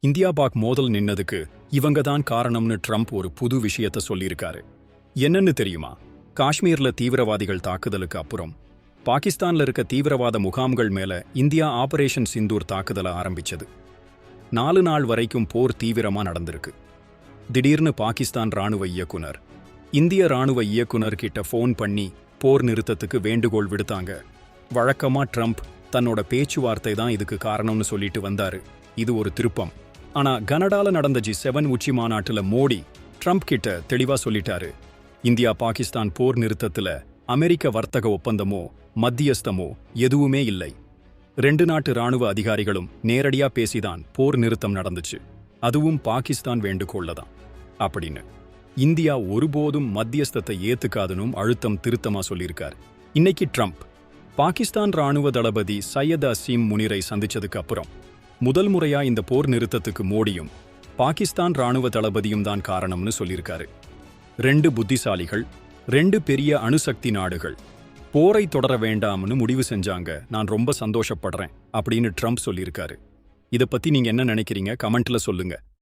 India பாக் மோதல் நின்னதுக்கு இவங்க தான் காரணம்னு ட்ரம்ப் ஒரு புது விஷயத்த சொல்லியிருக்காரு. என்னன்னு தெரியுமா? காஷ்மீர்ல தீவிரவாதிகள் தாக்குதலுக்கு அப்புறம் பாகிஸ்தான்ல இருக்க தீவிரவாத முகாம்கள் மேல இந்தியா ஆபரேஷன் சிந்தூர் தாக்குதலை ஆரம்பிச்சது. 4 நாள் வரைக்கும் போர் தீவிரமா நடந்திருக்கு. திடீர்னு பாகிஸ்தான் ராணுவ இயக்குனர் இந்திய ராணுவ இயக்குனர் கிட்ட ஃபோன் பண்ணி போர் நிறுத்தத்துக்கு வேண்டுகோள் விடுத்தாங்க. வழக்கமா ட்ரம்ப் தன்னோட பேச்சுவார்த்தை தான் இதுக்கு காரணம்னு சொல்லிட்டு வந்தாரு. இது ஒரு திருப்பம். ஆனா கனடால நடந்த G7 உச்சி மாநாட்டுல மோடி ட்ரம்ப் கிட்ட தெளிவா சொல்லிட்டாரு, இந்தியா பாகிஸ்தான் போர் நிறுத்தத்துல அமெரிக்க வர்த்தக ஒப்பந்தமோ மத்தியஸ்தமோ எதுவுமே இல்லை. 2 நாட்டு ராணுவ அதிகாரிகளும் நேரடியா பேசிதான் போர் நிறுத்தம் நடந்துச்சு. அதுவும் பாகிஸ்தான் வேண்டுகோள்லதான் அப்படின்னு. இந்தியா ஒருபோதும் மத்தியஸ்தத்தை ஏத்துக்காதுன்னு அழுத்தம் திருத்தமா சொல்லியிருக்காரு. இன்னைக்கு ட்ரம்ப் பாகிஸ்தான் ராணுவ தளபதி சையத் அசீம் முனிரை சந்திச்சதுக்கு அப்புறம் முதல் முறையா இந்த போர் நிறுத்தத்துக்கு மோடியும் பாகிஸ்தான் ராணுவ தளபதியும் தான் காரணம்னு சொல்லியிருக்காரு. 2 புத்திசாலிகள், 2 பெரிய அணுசக்தி நாடுகள் போரை தொடர வேண்டாம்னு முடிவு செஞ்சாங்க. நான் ரொம்ப சந்தோஷப்படுறேன் அப்படின்னு ட்ரம்ப் சொல்லியிருக்காரு. இதை பத்தி நீங்க என்ன நினைக்கிறீங்க? கமெண்ட்ல சொல்லுங்க.